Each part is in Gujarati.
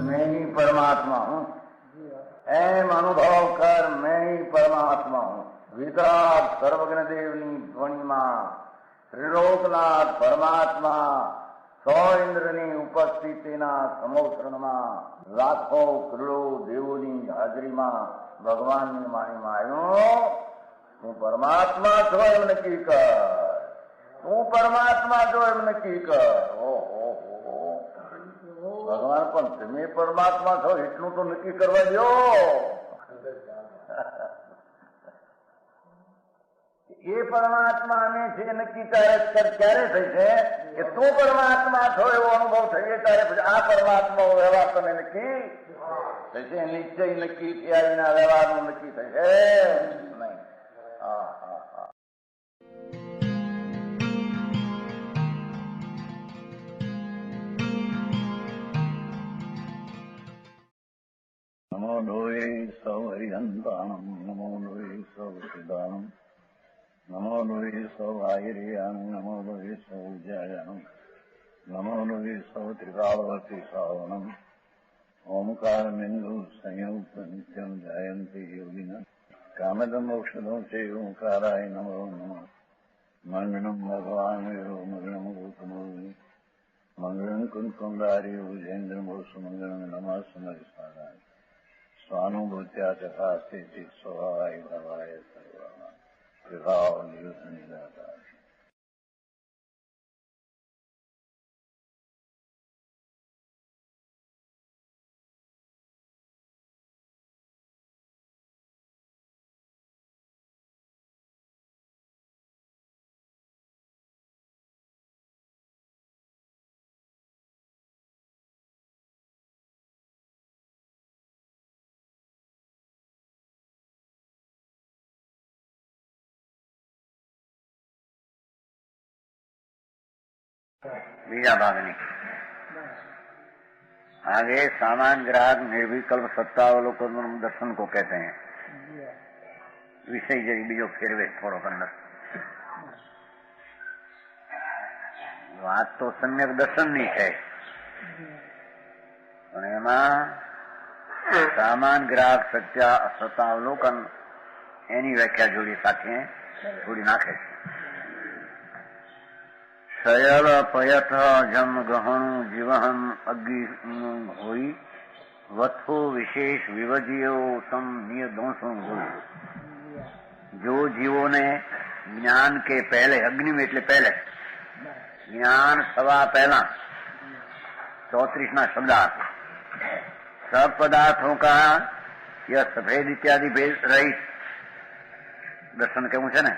मैं ही परमात्मा हूँ, एम अनुभव कर मैं ही परमात्मा हूँ। वितराग सर्वज्ञ देवनी ध्वनिमा त्रिलोकनाथ परमात्मा સો ઇન્દ્રની ઉપસ્થિતિના સમોત્સરણમાં લાખો કરોડો દેવોની હાજરીમાં ભગવાનની વાણીમાં આવ્યો, તું પરમાત્મા છો એમ નક્કી કર, તું પરમાત્મા છો એમ નક્કી કર. ઓહો, ભગવાન પણ તમે પરમાત્મા છો એટલું તો નક્કી કરવા દો. એ પરમાત્માને છે નક્કી ક્યારે થઈ છે કે તું પરમાત્મા છો એવો અનુભવ થઈએ ત્યારે પછી આ પરમાત્મા વ્યવહાર તમે નક્કી થશે. નિશ્ચય નક્કી થયા વિના વ્યવહારનું નક્કી થશે નહીં. હા હા હા. નમો લોહે સૌ હરિહંતાણમ, નમો લોહે સૌ સિદ્ધાણમ, નમો લોહે સૌ આયર્યાણમ, નમો લોહે સૌ જયાણમ, નમો લોહે સૌ ત્રિકાળવતી શ્રાવણમ. ઓમકાર બિંદુ સંયુક્ત નિત્યમ જાયંતી યોગિના કામદમ ઔષધમ છે ઓંકારાય નમો નમઃ. મંગળમ ભગવાન વિરો મંગળમ ગૌતમોર્મિ મંગળમ કુંકુંડારી ભુજેન્દ્રમો સુમંગળમ નમઃ સમરિસ્વાદાય સ્વાનુભૂત્યા ચકાસ્તે સ્વભાવાય ભવાય સર્વા વિભાવ નિયુત નિરાકાર. બીજા ભાગની आगे सामान ग्राहक निर्विकल्प सत्तावलोकन दर्शन को कहते हैं. विषय जरी बीजो फेरवे थोड़ो अंदर. વાત તો સમ્યક દર્શનની છે પણ એમાં સામાન ગ્રાહક સત્તાવલોકન એની વ્યાખ્યા જોડી સાથે જોડી નાખે છે. શયલ પયથ જમ ગહણું જીવહન અગ્નિ હોઈ વથો વિશેષ વિવજીયો તમ નિય દોષું હોય. जो जीवों ने ज्ञान के पहले अग्नि में એટલે पहले ज्ञान सवा पहला 34 शब्दार्थ सब पदार्थों का यह सफेद इत्यादि भेद रहित દર્શન કેવું છે ને,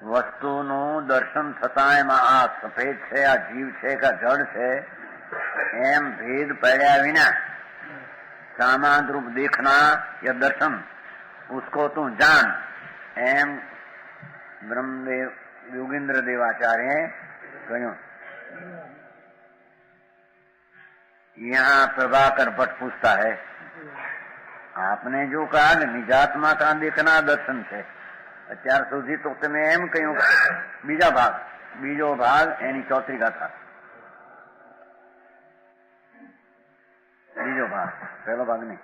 વસ્તુનું દર્શન થતા એમાં આ સફેદ છે, આ જીવ છે કે જડ છે એમ ભેદ પડ્યા વિના સામાન રૂપ દેખના ય દર્શન उसको तू जान एम ब्रह्मदेव योगेंद्र देवाचार्य कहूं. यहाँ प्रभाकर भट्ट पूछता है आपने जो कहा कि निजात्मा का देखना दर्शन है, અત્યાર સુધી તો તમે એમ કહ્યું બીજો ભાગ એની ચોત્રી ગાથા, બીજો ભાગ પહેલો ભાગ નહીં.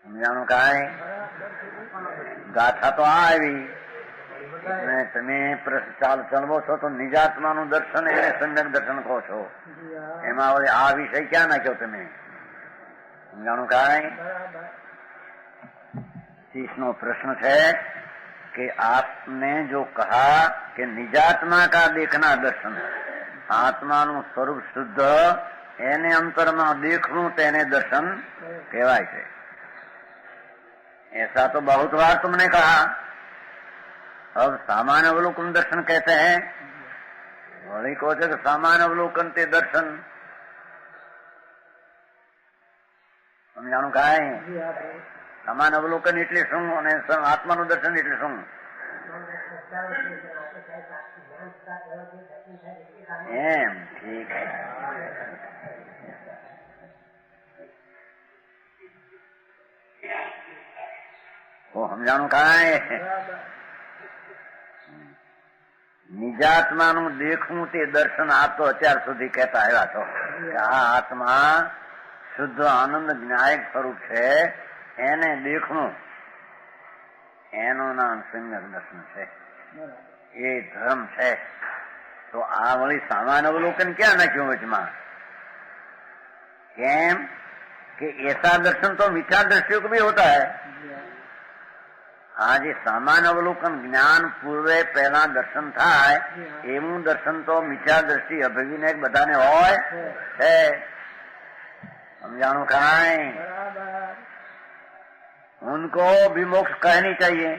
સમજાણું કાંઈ ગાથા તો આ આવી ને તમે ચાલવો છો તો નિજાત્માનું દર્શન એને સમ્યક દર્શન કહો છો. એમાં હવે આ વિષય ક્યાં નાખ્યો તમે? સમજાણું કાંઈ? 30નો પ્રશ્ન છે કે આપને જો કહા કે નિજાત્મા કા દેખના દર્શન, આત્માનું સ્વરૂપ શુદ્ધ એને અંતરમાં દેખવું તેને દર્શન કહેવાય છે. ऐसा तो बहुत बार तुमने कहा. अब सामान्य अवलोकन दर्शन कहते हैं. वही कहो छे कि सामान्य अवलोकन ते दर्शन समझाणु काय? सामान्य अवलोकन એટલે શું અને આત્માનું દર્શન એટલે શું? એમ ઠીક. वो સમજાણું કાંઈ નિજાત્માનું દેખવું તે દર્શન આપ તો અત્યાર સુધી કહેતા આવ્યા છો કે આ આત્મા શુદ્ધ આનંદ જ્ઞાયક સ્વરૂપ છે, એને દેખવું એનું નામ સમ્યક દર્શન છે, એ ધર્મ છે. તો આ વળી સામાન્ય અવલોકન ક્યાં નાખ્યું વચમાં? કેમ કે ऐसा दर्शन तो मिथ्या दृष्टियों को भी होता है. आज सामान्य अवलोकन ज्ञान पूर्वे पहला दर्शन थाय एवं दर्शन तो मिथ्या दृष्टि अभिविने बधाने होय है. समझाणु काई उनको भी मोक्ष कहनी चाहिए.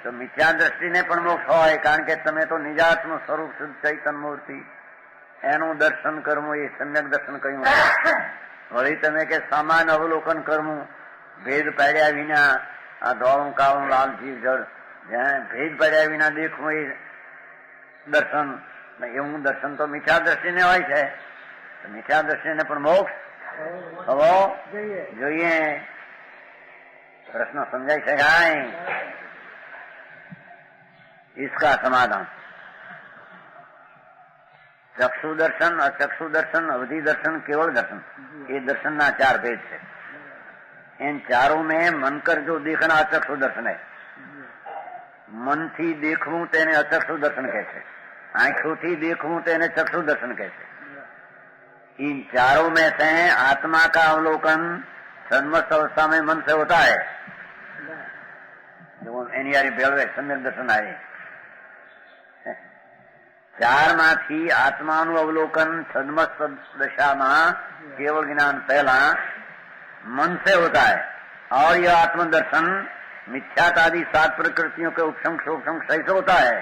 तो मिथ्या दृष्टि ने पण मोक्ष होय, कारण के तमे तो निजात्म स्वरूप शुद्ध चैतन्य मूर्ति एनु दर्शन करवू ए सम्यक दर्शन कह્યું. वળી તમે કે સામાન્ય અવલોકન કરવું, ભેદ પાડ્યા વિના આ ધોળું કાળું લાલ જીવ જળ ભેદ પાડ્યા વિના દેખવું એ દર્શન, એવું દર્શન તો મિથ્યા દ્રષ્ટિને હોય છે. મિથ્યા દ્રષ્ટિને પણ મોક્ષ થવો જોઈએ. પ્રશ્ન સમજાય છે કાંઈ? इसका समाधान चक्षु दर्शन, अचक्षु दर्शन, अवधि दर्शन, केवल दर्शन, ये दर्शन ना 4 भेद है. इन चारों में मन कर जो देखना अचक्षु दर्शन है. मन थी देखવું તેને अचक्षु दर्शन કહે છે, आंखों थी देखવું તેને चक्षु दर्शन कहते हैं. इन चारों में से आत्मा का अवलोकन सन्मस्त अवस्था में मन से होता है. जो एनी यारी बेलवे सम्यक दर्शन आए. 4 માંથી આત્માનું અવલોકન સન્મસ્ત દશામાં केवल ज्ञान पहला मन से होता है. और यह आत्मदर्शन मिथ्यात आदि 7 प्रकृतियों के उपशम सही से होता है.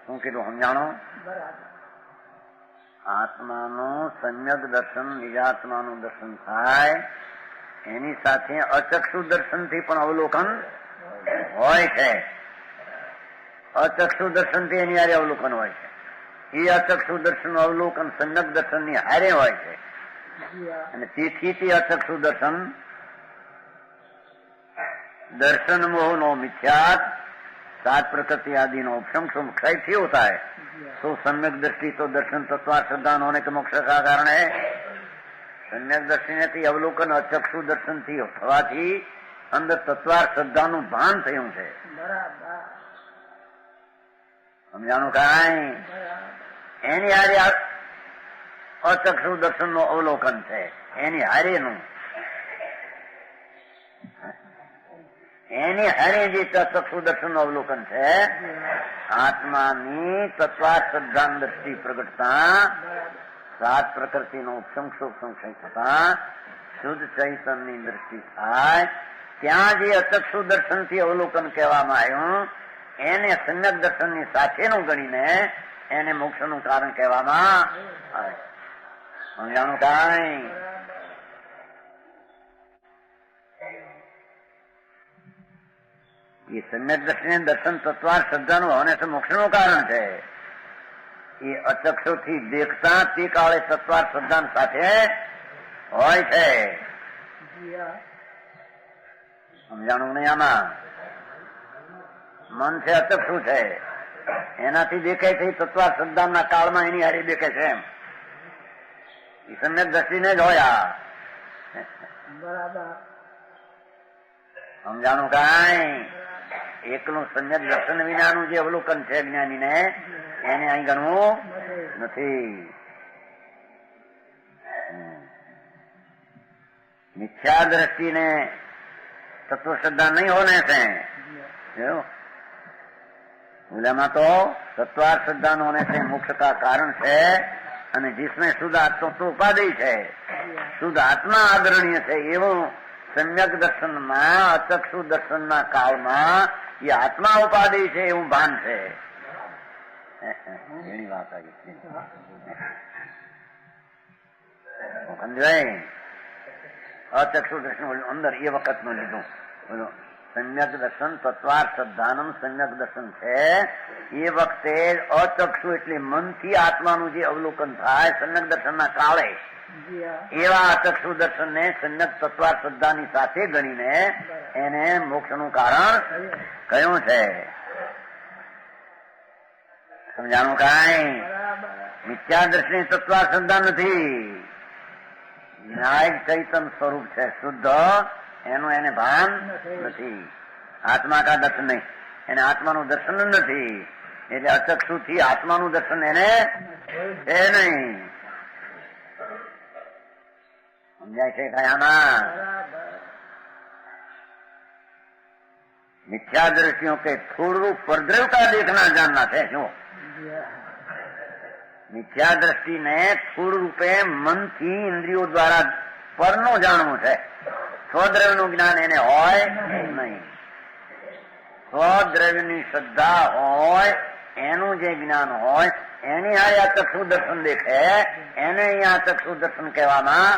શું કીધું સમજાણો? આત્માનું સમ્યક દર્શન, નિજાત્માનું દર્શન થાય એની સાથે અચક્ષુ દર્શનથી પણ અવલોકન હોય છે. અચક્ષુ દર્શનથી એની હારે અવલોકન હોય છે. એ અચક્ષુ દર્શનનું અવલોકન સમ્યક દર્શનની હારે હોય છે. અને તેથી તે અચક્ષુ દર્શન दर्शन मोहनो मिथ्यात 7 प्रकृति आदि नो उपशम क्षय होता है. तो सम्यक दृष्टि तो दर्शन तत्वार्थ श्रद्धान होने के मोक्ष का कारण है. सम्यक दृष्टि ने अवलोकन अचक्षु दर्शन थी थवाथी अंदर तत्वार्थ श्रद्धाનું ભાન થયું છે. સમજાણું કાંઈ? એની હારે અચક્ષુ દર્શનનું અવલોકન છે, એની હારેનું. એની હારે જે ચક્ષુ દર્શનનું અવલોકન છે, આત્માની તત્વાર્થ શ્રદ્ધાન દ્રષ્ટિ પ્રગટતા 7 પ્રકૃતિનો ઉપશમ સંક્ષય થતા શુદ્ધ ચૈતન્યની દ્રષ્ટિ થાય. ત્યાં જે અચક્ષુ દર્શનથી અવલોકન કહેવામાં આવ્યું એને સમ્યક દર્શનની સાથેનું ગણીને એને મોક્ષનું કારણ કહેવામાં આવે. સમજાણું કાંઈ? ये सम्यक दर्शन दर्शन तत्वार श्रद्धा होने से मोक्ष નું કારણ છે. એ અચક્ષુ થી દેખતા તે કાળે તત્વાર શ્રદ્ધા સાથે હોય છે. સમજાણું નહીં? આમાં મન છે અચક્ષુ છે, એનાથી દેખાય છે તત્વાર શ્રદ્ધાના કાળમાં એની હારી દેખે છે. એમ એ સમ્યક દ્રષ્ટિને જ હોય. બરાબર. સમજાણું કાંઈ? એકલું સમ્યક દર્શન વિનાનું જે અવલોકન છે જ્ઞાનીને એને અહીં ગણવું નથી. मिथ्या दृष्टि ने तत्व श्रद्धा नहीं होने से बोलेमा तो तत्वार श्रद्धा होने से मोक्ष का कारण है. અને जिसमें शुद्ध आत्मा तो उपादेय है, शुद्ध आत्मा आदरणीय है. एवं सम्यक दर्शन में अचक्षु दर्शन ना काल में ये आत्मा उपादेय है એવું ભાન છે. એની વાત આવી છે. સમજાય? અચક્ષુ દર્શન અંદર એ વખત નું લીધું. સમ્યક દર્શન તત્વાર્થ શ્રદ્ધાનમ સમ્યક દર્શન છે. એ વખતે અચક્ષુ એટલે મનથી આત્માનું જે અવલોકન થાય સમ્યક દર્શનના કાળે, એવા અચક્ષુ દર્શનને સમ્યક તત્વાર્થ શ્રદ્ધાની સાથે ગણીને એને મોક્ષનું કારણ કહ્યું છે. સમજાણું? કાંઈ મિથ્યા દ્રષ્ટિ તત્વાર્થ શ્રદ્ધા નથી. ન્યાય ચૈતન સ્વરૂપ છે, શુદ્ધ, એનું એને ભાન નથી. આત્મા કા દર્શન નહીં, એને આત્માનું દર્શન નથી. એટલે અચક્ષુ થી આત્માનું દર્શન એને છે નહીં. સમજાય છે? આમાં मिथ्या दृष्टियों के थूल रूप परद्रव का देखना जानना है. जो मिथ्या दृष्टि ने थूल रूपे मन थी इंद्रियों द्वारा परनो जाणવું છે. સ્વદ્રવ્યનું જ્ઞાન એને હોય નહીં. સ્વદ્રવ્યની શ્રદ્ધા હોય એનું જે જ્ઞાન હોય એની આ ચક્ષુ દર્શન દેખે, એને અહીંયા ચક્ષુ દર્શન કહેવામાં,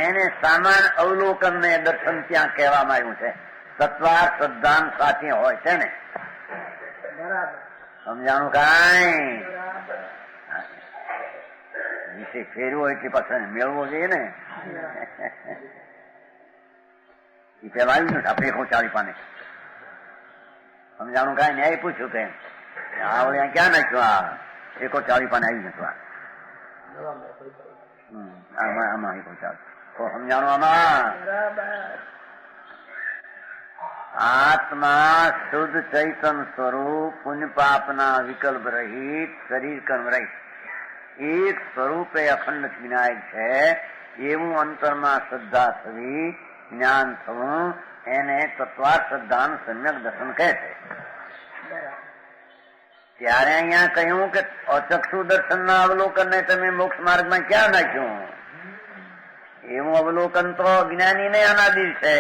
એને સામાન અવલોકન ને દર્શન ત્યાં કહેવામાં આવ્યું છે. તત્વાર્થ શ્રદ્ધાન સાથે હોય છે ને. સમજાણું? કાંઈ વિશે ફેરવો એટલે પાછળ મેળવો જોઈએ ને. એ પેલા આવ્યું નથી આપણે 140 પાને. સમજાણું? કાંઈ ન્યાય પૂછ્યું કે આવડે ક્યાં નાખ્યું? આ 140 પાને આવી નતું. આમાં 140. તો સમજાણું? આમાં આત્મા શુદ્ધ ચૈતન સ્વરૂપ, પુણ્ય પાપના વિકલ્પ રહિત, શરીર કર્મ રહિત એક સ્વરૂપે અખંડ વિનાયક છે. એવું અંતરમાં શ્રદ્ધા થવી, જ્ઞાન થવું, એને તત્વાર્થ શ્રદ્ધાન સમ્યક દર્શન કહે છે. ત્યારે અહીંયા કહ્યું કે અચક્ષુ દર્શનના અવલોકનને તમે મોક્ષ માર્ગમાં ક્યાં નાખ્યું? એવું અવલોકન તો જ્ઞાનીને અનાદિ છે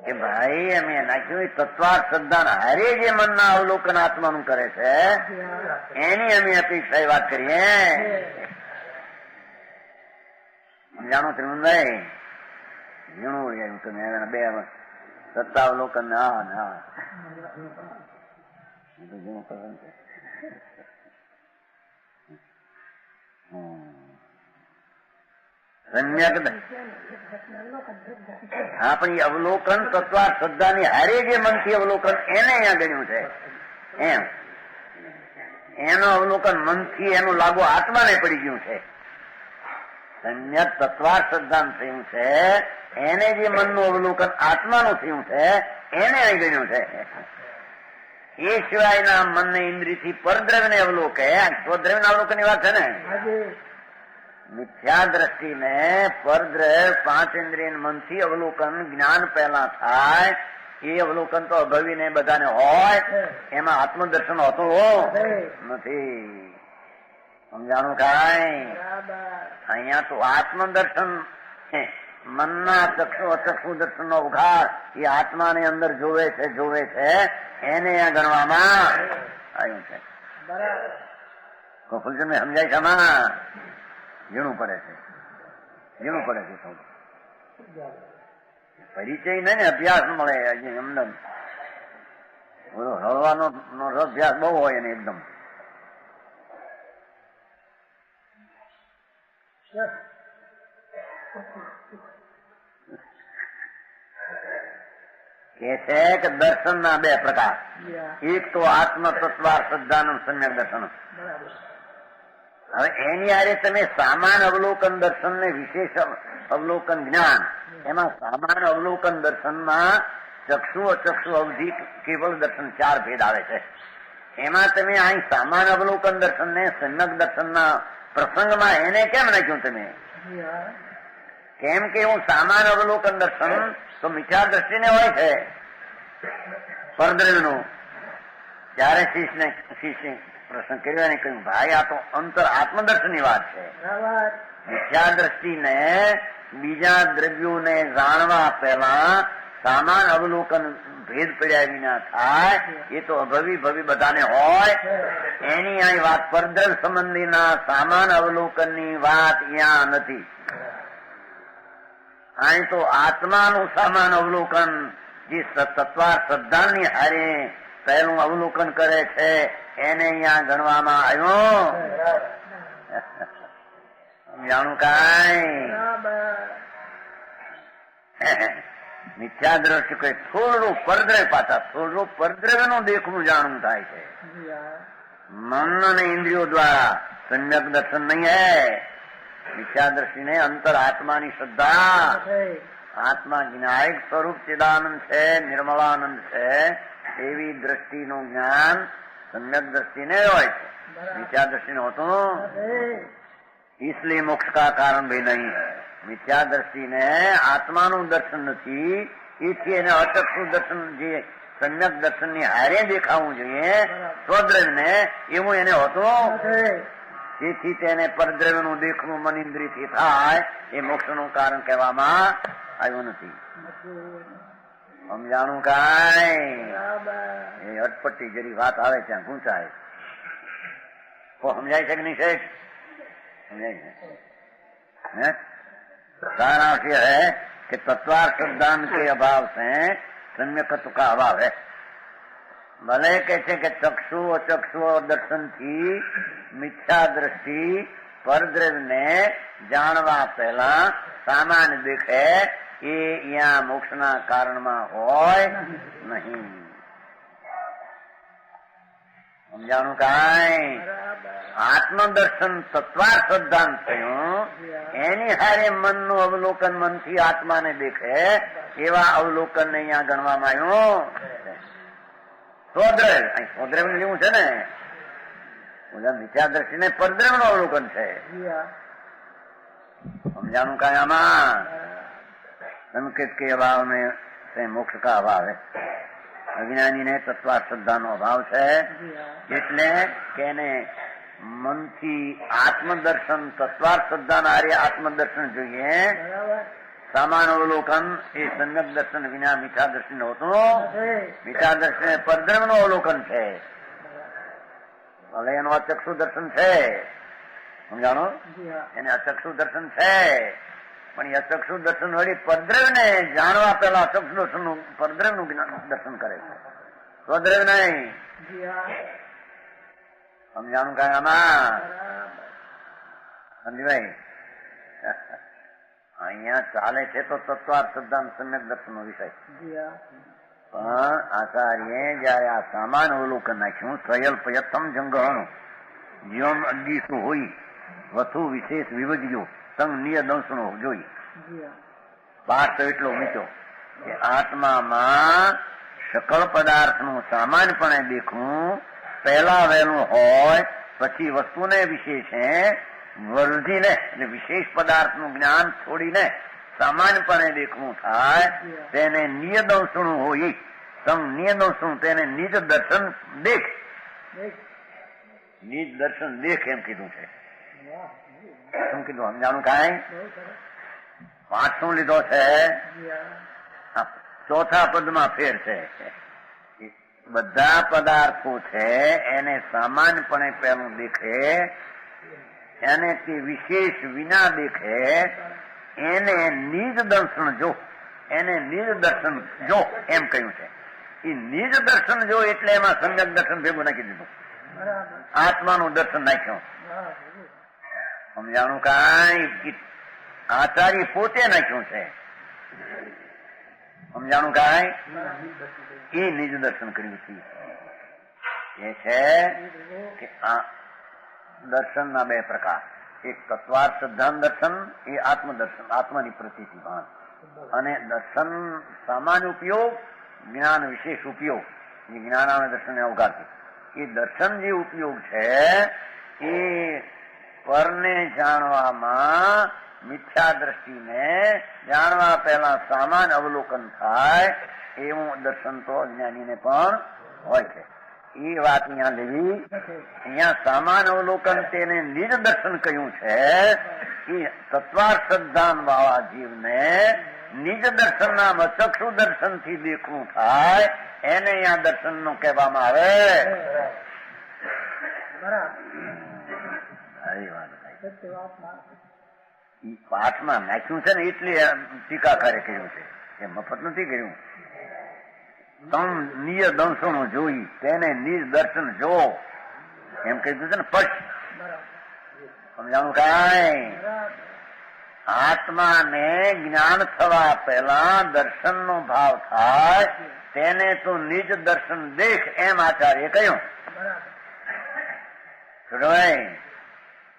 કે ભાઈ અમે નાખ્યું તત્વાર્થ શ્રદ્ધા હારે જે મનના અવલોકન આત્માનું કરે છે એની અમે અપેક્ષા વાત કરીએ. જાણો ત્રિમુનભાઈ ઝીણું આવ્યું તમે બે સત્તા અવલોકન ને હા ને હા ઝીણું કરવાનું છે. સમ્યક હા પણ એ અવલોકન તત્વાર્થ શ્રદ્ધાની હારે જે મનથી અવલોકન એને અહીંયા ગણ્યું છે. એમ એનું અવલોકન મનથી એનું લાગુ આત્માને પડી ગયું છે. સમ્યક તત્વાર્થ શ્રદ્ધાન થયું છે, એને જે મનનું અવલોકન આત્માનું થયું છે એને અહીં ગણ્યું છે. એ સિવાયના મનને ઇન્દ્રિયથી પરદ્રવ્યને અવલોકે, સ્વદ્રવ્યના અવલોકનની વાત છે ને. મિથ્યા દ્રષ્ટિને પરદ્રવ્ય પાંચ ઇન્દ્રિય મનથી અવલોકન જ્ઞાન પહેલા થાય. એ અવલોકન તો અભવીને બધાને હોય, એમાં આત્મદર્શન હોતું નથી. સમજાણું? કાંઈ અહીંયા તો આત્મદર્શન મનના ચક્ષુ અચક્ષુ દર્શન નો ઉઘાડ એ આત્માની અંદર જોવે છે એને અહીંયા ગણવામાં આવ્યું છે. ગોકુલચંદ સમજાય છે? આમાં ઝીણું પડે છે, ઝીણું પડે છે. થોડું પરિચય નહીં ને અભ્યાસ મળે. એમને હળવાનો અભ્યાસ બહુ હોય ને એકદમ. કે છે કે દર્શનના બે પ્રકાર. એક તો આત્મ તત્વાર્થ શ્રદ્ધાનું સમ્યક દર્શન. હવે એની આરે તમે સામાન અવલોકન દર્શન ને વિશેષ અવલોકન જ્ઞાન, એમાં સામાન અવલોકન દર્શનમાં ચક્ષુ અચક્ષુ અવધિ કેવળ દર્શન 4 ભેદ આવે છે. એમાં તમે અહીં સામાન અવલોકન દર્શન ને સમ્યક દર્શનના પ્રસંગમાં એને કેમ નાખ્યું તમે? કેમ કે હું સામાન અવલોકન દર્શન તો મિથ્યા દ્રષ્ટિને હોય છે પરદ્રવ્યનું. ત્યારે શિષ્ય પ્રશ્ન કર્યો અને કહ્યું ભાઈ આ તો અંતર આત્મદર્શનની વાત છે. મિથ્યા દ્રષ્ટિને બીજા દ્રવ્યોને જાણવા પહેલા સામાન અવલોકન ભેદ પડ્યા વિના થાય. એ તો અભવી ભવી બધાને હોય. એની અહીં વાત પરદ્રવ્ય સંબંધીના સામાન અવલોકનની વાત અહીંયા નથી. અહીં તો આત્માનું સામાન અવલોકન જે તત્વાર શ્રદ્ધાની હારે પહેલું અવલોકન કરે છે એને અહીંયા ગણવામાં આવ્યું. જાણું કાંઈ મિથ્યા દ્રષ્ટિ કોઈ થોડું પરદ્રવ્ય પાછા થોડું પરદ્રવ્ય નું દેખવું જાણવું થાય છે. મન અને ઇન્દ્રિયો દ્વારા સમ્યક દર્શન નહીં હૈ. મિથ્યા દ્રષ્ટિ ને અંતર આત્માની શ્રદ્ધા, આત્મા જ્ઞાયક સ્વરૂપ ચિદાનંદ છે, નિર્મળાનંદ છે, એવી દ્રષ્ટિનું જ્ઞાન સમ્યક દ્રષ્ટિ ને હોય છે, મિથ્યા દ્રષ્ટિ ને હોતું. इसलिए मोक्ष का कारण भी नहीं है. मिथ्या दृष्टि ने आत्माનું દર્શન નથી, એથી એને અચક્ષુ દર્શન જે સમ્યક દર્શન ની હારે દેખાવું જોઈએ સ્વદ્રવ્યને એવું એને હોતું. તેથી તેને પરદ્રવ્યનું દેખવું મન ઇન્દ્રિયથી થાય એ મોક્ષનું કારણ કહેવામાં આવ્યું નથી. સમજાણું કાંઈ? એ અટપટી જરી વાત આવે ત્યાં ગુંચાય. સમજાય છે કે નહીં સાહેબ? सारांश यह है कि तत्वार श्रद्धान के अभाव से सम्यकत्व का अभाव है. भले कहते कि चक्षु अचक्षु और दर्शन थी मिथ्या दृष्टि परद्रव्य ने जानवा पहला सामान्य देखे એ यहाँ મોક્ષના કારણમાં હોય નહીં. સમજાણું કાંઈ? આત્મદર્શન તત્વાર શ્રદ્ધાન થયું એની હારે મનનું અવલોકન મનથી આત્માને દેખે એવા અવલોકન ને અહીંયા ગણવામાં આવ્યું. સ્વદ્રવ્ય અહીં સ્વદ્રવ્ય જેવું છે ને, મિથ્યા દ્રષ્ટિ ને પરદ્રવ્ય નું અવલોકન છે. સમજાણું કાંઈ? આમાં સંકેત કે અભાવ में मोक्ष का अभाव है. અજ્ઞાની ને તત્વાર શ્રદ્ધાનો અભાવ છે એટલે કે એને મનથી આત્મદર્શન તત્વાર શ્રદ્ધાના હારે આત્મદર્શન જોઈએ. સામાન અવલોકન એ સમ્યક દર્શન વિના મીઠા દર્શન હોતું. મીઠા દર્શન પરદ્રવ્ય નું અવલોકન છે. હવે એનું અચક્ષુ દર્શન છે. સમજાણો? એને અચક્ષુ દર્શન છે પણ એ અચક્ષુ દર્શન વળી પરદ્રવ્ય ને જાણવા પેલા અચક્ષુ દર્શન નું પરદ્રવ્ય નું દર્શન કરે છે, સ્વદ્રવ્ય નહીં. સમજાણું કાંઈ આમાં? સમજભાઈ અહીંયા ચાલે છે તો તત્વાર શ્રદ્ધા સમ્યક દર્શન નો વિષય. પણ આચાર્ય જયારે આ સામાન અવલોકન નાખ્યું સ્વયલ પ્રયત્ન જંગહણું જીવન અડીશું હોય વથુ વિશેષ વિવજ્યો સંગ નિય દંશનો જોઈ. પાઠ તો એટલો મીઠો કે આત્મામાં સકળ પદાર્થનું સામાન્યપણે દેખવું પહેલા વહેલું હોય, પછી વસ્તુને વિશેષે વર્ધીને એટલે વિશેષ પદાર્થનું જ્ઞાન છોડીને સામાન્યપણે દેખવું થાય તેને નિય દંશનું હોય. સંગ નિય દંશનું તેને નિજ દર્શન દેખ. નિજ દર્શન દેખ એમ કીધું છે. શું કીધું? સમજાણું કાંઈ? પાઠ શું લીધો છે? ચોથા પદમાં ફેર છે. બધા પદાર્થો છે એને સામાન્યપણે પહેલું દેખે, એને તે વિશેષ વિના દેખે, એને નિજ દર્શન જો, એને નિજ દર્શન જો એમ કહ્યું છે. એ નિજ દર્શન જો એટલે એમાં સમ્યક દર્શન ભેગું નાખી દીધું, આત્માનું દર્શન નાખ્યું. સમજાણું કાંઈ? આચાર્ય પોતે નાખ્યું છે. સમજાણું કાંઈ? એ નિજ દર્શન કર્યું છે. એ છે કે આ દર્શનના બે પ્રકાર, એક તત્વાર શ્રદ્ધાન દર્શન, એ આત્મદર્શન આત્માની પ્રતીતિ ભાન, અને દર્શન સામાન્ય ઉપયોગ જ્ઞાન વિશેષ ઉપયોગ એ જ્ઞાનાના દર્શન અવકાશી. એ દર્શન જે ઉપયોગ છે એ પરને જાણવામાં મિથ્યા દ્રષ્ટિને જાણવા પહેલા સામાન અવલોકન થાય એવું દર્શન તો અજ્ઞાનીને પણ હોય છે. એ વાત અહીંયા લેવી. અહીંયા સામાન અવલોકન તેને નિજ દર્શન કહ્યું છે. એ તત્વાર શ્રદ્ધાન વાળા જીવને નિજ દર્શનના અચક્ષુ દર્શન થી દેખવું થાય એને અહીંયા દર્શન નું કહેવામાં આવે. એ પાઠમાં નાખ્યું છે ને એટલે ટીકાકારે કહ્યું છે એ મફત નથી કર્યું. તમ નિય દંશોનું જોઈ તેને નિજ દર્શન જો એમ કીધું છે ને. સ્પષ્ટ સમજાણું કાંઈ? આત્માને જ્ઞાન થવા પહેલા દર્શનનો ભાવ થાય તેને તું નિજ દર્શન દેખ એમ આચાર્ય કહ્યું.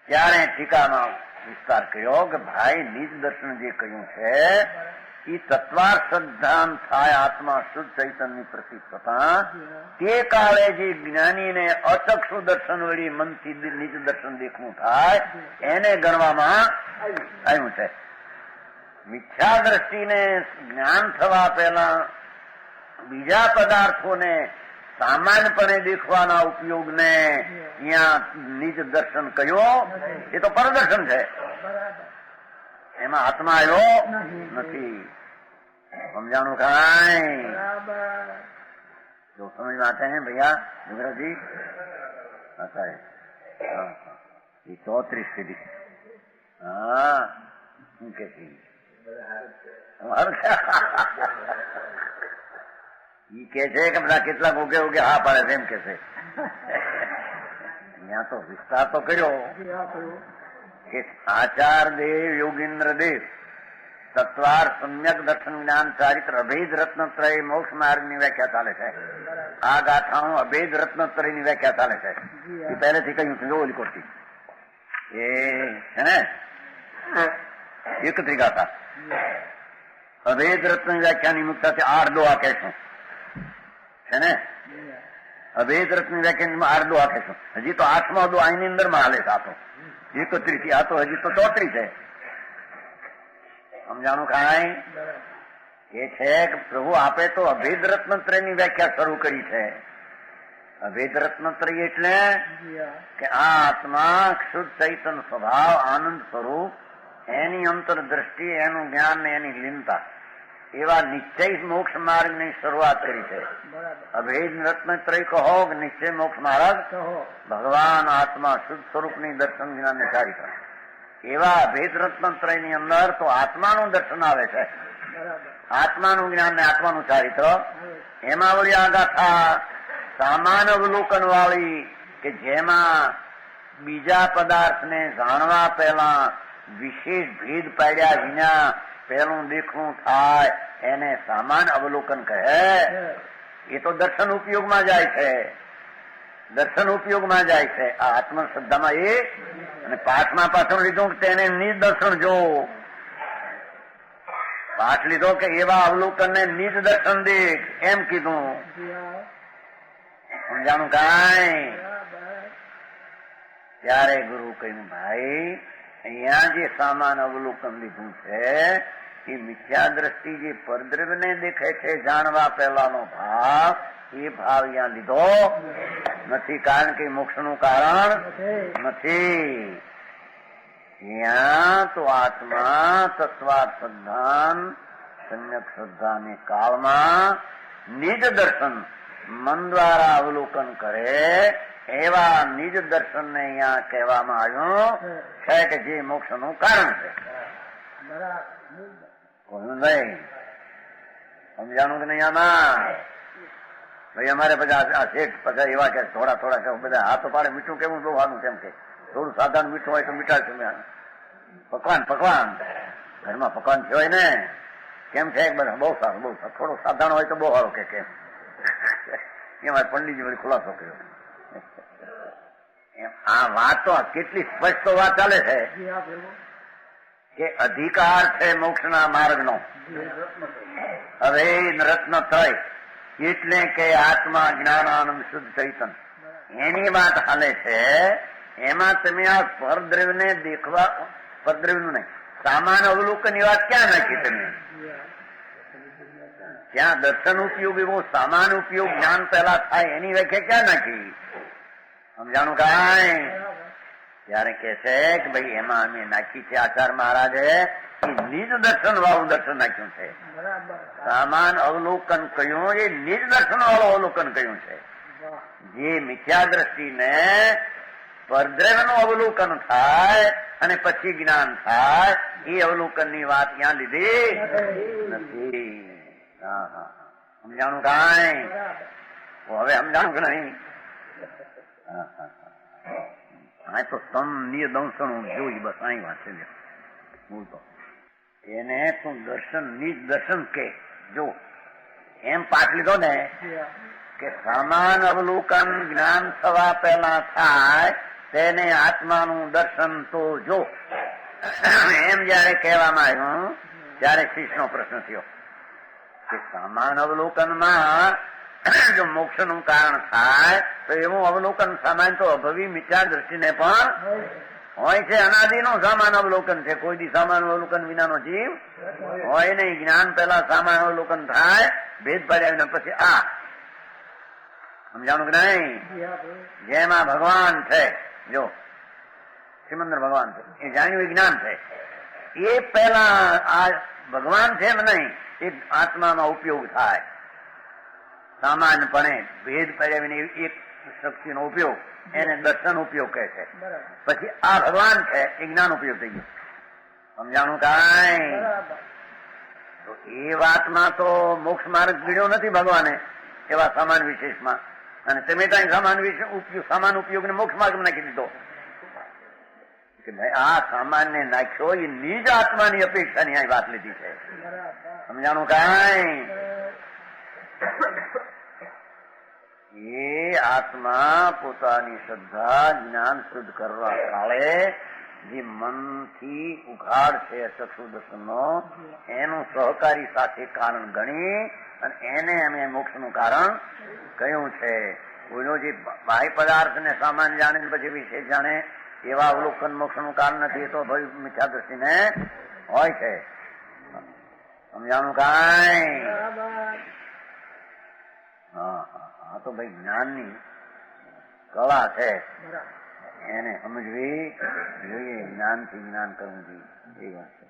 ત્યારે ટીકામાં વિસ્તાર કર્યો કે ભાઈ નિજ દર્શન જે કહ્યું છે એ તત્વાર શ્રદ્ધાન થાય આત્મા શુદ્ધ ચૈતન્ય પ્રતિ થતા તે કાળે જે જ્ઞાનીને અચક્ષુ દર્શન વળી મનથી નિજ દર્શન દેખવું થાય એને ગણવામાં આવ્યું છે. મિથ્યા દ્રષ્ટિને જ્ઞાન થવા પહેલા બીજા પદાર્થોને સામાન્યપણે દેખવાના ઉપયોગને ત્યાં નિજ દર્શન કહ્યું એ તો પરદર્શન છે, એમાં આત્મા આવ્યો નથી. સમજાણું કાંઈ? જો સમજ में आते हैं भैया युवराज जी? आता है ये 34 सीधी. हाँ શું કે છે ઈ કે છે કે બધા કેટલાક ઉગે ઉગે હા પાડે છે એમ કે છે. ત્યાં તો વિસ્તાર તો કર્યો કે આચાર દેવ યોગીન્દ્ર દેવ તત્વાર સમ્યક દર્શન જ્ઞાન ચારિત્ર અભેદ રત્નત્રય મોક્ષ માર્ગની વ્યાખ્યા ચાલે છે. આ ગાથાનું અભેદ રત્નત્રયની વ્યાખ્યા ચાલે છે. એ પહેલેથી કહ્યું છે ઓલી કોટી એ છે ને 31 ગાથા અભેદ રત્ન વ્યાખ્યાની મુક્તાથી 8 દોહા કહેશું છે ને. અભેદ રત્ન વ્યાખ્યાન 8 દોહા કહેશું. હજી તો 8મો દો આની અંદર માં હાલે છે. આ તો 31 થી આ તો હજી તો 34 છે. સમજાણું કાંઈ? એ છે કે પ્રભુ આપે તો અભેદ રત્નત્રયની વ્યાખ્યા શરૂ કરી છે. અભેદ રત્નત્રય એટલે કે આ આત્મા શુદ્ધ ચૈતન સ્વભાવ આનંદ સ્વરૂપ એની અંતરદ્રષ્ટિ એનું જ્ઞાન ને એની લીનતા એવા નિશ્ચય મોક્ષ માર્ગની શરૂઆત કરી છે. અભેદ રત્નત્રય કહો કે નિશ્ચય મોક્ષ માર્ગ ભગવાન આત્મા શુદ્ધ સ્વરૂપની દર્શન જ્ઞાન ને ચારિત્ર એવા અભેદ રત્નત્રયની અંદર તો આત્માનું દર્શન આવે છે, આત્માનું જ્ઞાન ને આત્માનું ચારિત્ર. એમાં વળી આ ગાથા સામાન અવલોકન વાળી કે જેમાં બીજા પદાર્થને જાણવા પહેલા વિશેષ ભેદ પાડ્યા વિના પહેલું દેખવું થાય એને સામાન અવલોકન કહે. એ તો દર્શન ઉપયોગમાં જાય છે, દર્શન ઉપયોગમાં જાય છે. આ આત્મશ્રદ્ધામાં એ અને પાઠમાં પાછળ લીધું કે તેને નિજ દર્શન જો. પાઠ લીધો કે એવા અવલોકન ને નિજ દર્શન દેખ એમ કીધું. સમજાણું કાંઈ? ત્યારે ગુરુ કહ્યું ભાઈ અહીંયા જે સામાન અવલોકન લીધું છે એ મિથ્યા દ્રષ્ટિ જે પરદ્રવ્યને દેખે છે જાણવા પહેલાનો ભાવ એ ભાવ અહીંયા લીધો નથી, કારણ કે મોક્ષનું કારણ નથી. ત્યાં તો આત્મા તત્વાર શ્રદ્ધાન સમ્યક શ્રદ્ધાને કાળમાં નિજ દર્શન મન દ્વારા અવલોકન કરે એવા નિજ દર્શન ને અહીંયા કહેવામાં આવ્યું છે કે જે મોક્ષનું કારણ છે. કોનું નહીં સમજાણું કે નહીં? આમાં ભાઈ અમારે પછી આ શેઠ પછી એવા કે થોડા થોડા કે બધા હાથો પાડે મીઠું કેવું બહુ સારું કેમ કે થોડું સાધારણ મીઠું હોય તો મીઠા છે. પકવાન ઘરમાં પકવાન હોય ને કેમ છે બધા બહુ સારું બહુ સારું. થોડું સાધારણ હોય તો બહુ સારું કે કેમ એમાં પંડિતજી વળી ખુલાસો કર્યો. આ વાત તો કેટલી સ્પષ્ટ વાત ચાલે છે કે અધિકાર છે મોક્ષના માર્ગનો હવે રત્નત્રય એટલે કે આત્મા જ્ઞાન આનંદ શુદ્ધ ચૈતન એની વાત હાલે છે. એમાં તમે આ પરદ્રવ્યને દેખવા પરદ્રવ્યનું નહીં સામાન અવલોકન ની વાત ક્યાં નાખી તમે? ત્યાં દર્શન ઉપયોગ એવો સામાન ઉપયોગ જ્ઞાન પહેલા થાય એની વ્યાખ્યા ક્યાં નાખી? સમજાણું કાંઈ? ત્યારે કે છે કે ભાઈ એમાં અમે નાખી છે આચાર મહારાજે નિજ દર્શન વાળું દર્શન નાખ્યું છે. સામાન અવલોકન કહ્યું એ નિજ દર્શન વાળું અવલોકન કહ્યું છે. જે મિથ્યા દ્રષ્ટિને પરદ્રવ્યનું અવલોકન થાય અને પછી જ્ઞાન થાય, એ અવલોકનની વાત ત્યાં લીધી નથી. હા હા, સમજાણું કાંઈ? હવે સમજાણું કે નહીં? હા હા હા, તો તમ નિદંસણું જોઈ, બસ અહીં વાત છે. હું તો એને તું દર્શન નિદર્શન કે જો એમ પાઠ લીધો ને કે સમાન અવલોકન જ્ઞાન થવા પહેલા થાય તેને આત્માનું દર્શન તો જો, એમ જયારે કહેવામાં આવ્યું ત્યારે શિષ્યનો પ્રશ્ન થયો કે સમાન અવલોકનમાં જો મોક્ષનું કારણ થાય તો એવું અવલોકન સામાન્ય તો અભવી મિથ્યા દ્રષ્ટિને પણ હોય છે. અનાદિનું સામાન અવલોકન છે, કોઈ દી સામાન અવલોકન વિનાનો જીવ હોય નહીં. જ્ઞાન પહેલા સામાન અવલોકન થાય, ભેદ પાડ્યા પછી આ સમજાણું કે નહીં? જેમાં ભગવાન છે, જો સિમંદર ભગવાન છે, એ જાણ્યું જ્ઞાન છે, એ પહેલા આ ભગવાન છે એમ નહીં, એ આત્મામાં ઉપયોગ થાય સામાન્યપણે. ભેદ પાડ્યા એક શક્તિનો ઉપયોગ એને દર્શન ઉપયોગ કહે છે. પછી આ ભગવાન છે એ જ્ઞાન ઉપયોગ થઈ ગયો. સમજાણું કાંઈ? તો એ વાતમાં તો મોક્ષ માર્ગ ગણ્યો નથી ભગવાને એવા સામાન વિશેષમાં, અને તમે ત્યાં સામાન ઉપયોગ ને મોક્ષ માર્ગ નાખી દીધો કે ભાઈ આ સામાન્ય નાખ્યો એ નિજ આત્માની અપેક્ષાની આ વાત લીધી છે. સમજાણું કાંઈ? એ આત્મા પોતાની શ્રદ્ધા જ્ઞાન શુદ્ધ કરવા કાળે જે મનથી ઉઘાડ છે ચક્ષુદર્શનનો, એનું સહકારી સાથે કારણ ગણી અને એને અમે મોક્ષનું કારણ કહ્યું છે. કોઈનો જે બાહ્ય પદાર્થ ને સામાન જાણે પછી વિશેષ જાણે એવા અવલોકન મોક્ષનું કારણ નથી, એ તો ભાઈ મિથ્યા દ્રષ્ટિને હોય છે. સમજાણું કાંઈ? હા હા, તો ભાઈ જ્ઞાનની કળા છે, એને સમજવી જોઈએ. જ્ઞાનથી જ્ઞાન કરવું જોઈએ, એ વાત છે.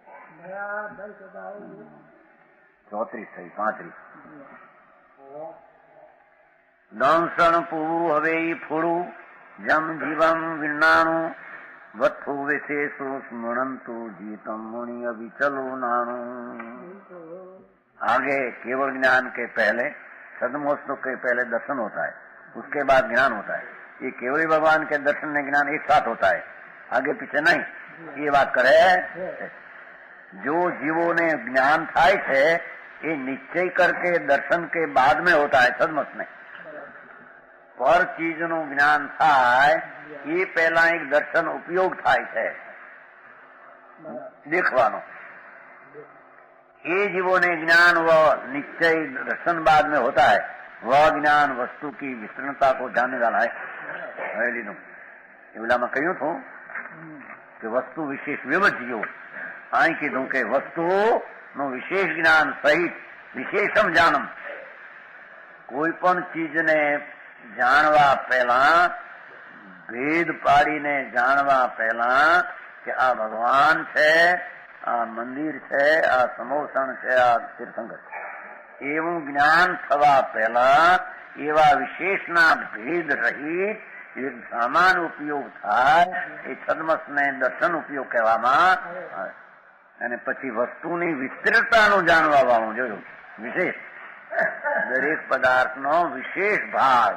34 થઈ 35. દંસણ પૂવું હવે ફૂડું જમ જીવમ વિનાણું વથુ વિશેષું સ્મરંતુ जीतम मुनि अविचलो नाणु। आगे केवल ज्ञान के पहले सदमोक्ष के पहले दर्शन होता है, उसके बाद ज्ञान होता है। ये केवल भगवान के दर्शन में ज्ञान एक साथ होता है, आगे पीछे नहीं। ये बात करे जो जीवों ने ज्ञान થાય છે એ નિશ્ચય करके दर्शन के बाद में होता है, सदमोक्ष में। पर ચીજનું જ્ઞાન થાય એ પહેલા એક દર્શન ઉપયોગ થાય છે देखવાનો। ये जीवों ने ज्ञान व निश्चय दर्शन बाद में होता है, वह ज्ञान वस्तु की विस्तृणता को जानने वाला है। एवलाમાં કહ્યું હતું કે વસ્તુ વિશેષ વિવજ્યો, અહીં કીધું કે વસ્તુનું વિશેષ જ્ઞાન સહિત વિશેષમ જાણમ। કોઈ પણ ચીજને જાણવા પહેલા, ભેદ પાડીને જાણવા પહેલા કે આ ભગવાન છે, આ મંદિર છે, આ સમોસણ છે, આ તીર્થંકર છે, એવું જ્ઞાન થવા પહેલા એવા વિશેષના ભેદ રહિત એક સામાન ઉપયોગ થાય એ સદમસને દર્શન ઉપયોગ કહેવામાં આવે। અને પછી વસ્તુની વિસ્તૃતતાનું જાણવા વાળું જોયું વિશેષ, દરેક પદાર્થનો વિશેષ ભાગ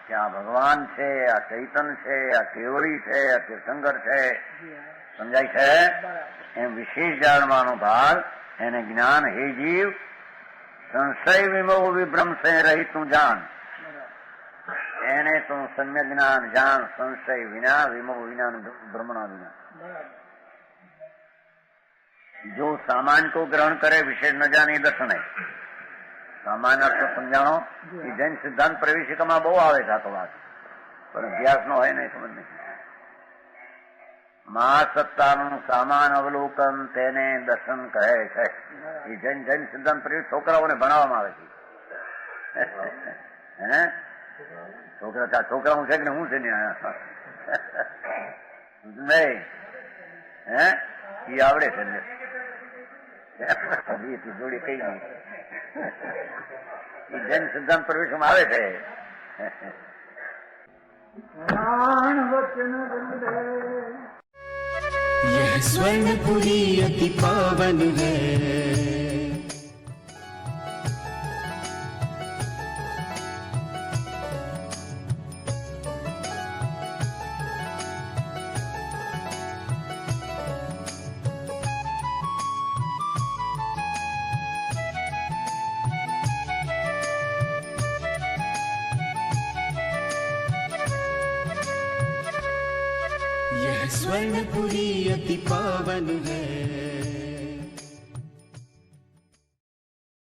કે આ ભગવાન છે, આ ચૈતન્ય છે, આ કેવળી છે, આ તીર્થંકર છે, સમજાય છે? એમ વિશેષ જાણવાનો ભાગ એને જ્ઞાન હે જીવ સંશય વિમોહ વિભ્રમ સે રહિત તું જાણ। એને તું સમ્યક જ્ઞાન જાણ સંશય વિના, વિમોહ વિના, ભ્રમણા વિના। जो सामान्य को ग्रहण करे विशेष न जाने दर्शन है। सामान्य अर्थ समझाणो कि जैन सिद्धांत प्रवेशिकाમાં બહુ આવે છે આ તો વાત, પણ અભ્યાસનો હોય નહીં સમજ નહીં। મહાસત્તાનું સામાન અવલોકન તેને દર્શન કહે છે। એ જૈન સિદ્ધાંત પ્રવેશ છોકરાઓને ભણાવવામાં આવે છે। હે છોકરા હું છે કે હું છે નહીં હે એ આવડે છે જોડી કઈ નહીં, એ જૈન સિદ્ધાંત પ્રવેશમાં આવે છે। यह स्वर्णपुरी अति पावन है। यह स्वर्णपुरी अति पावन है।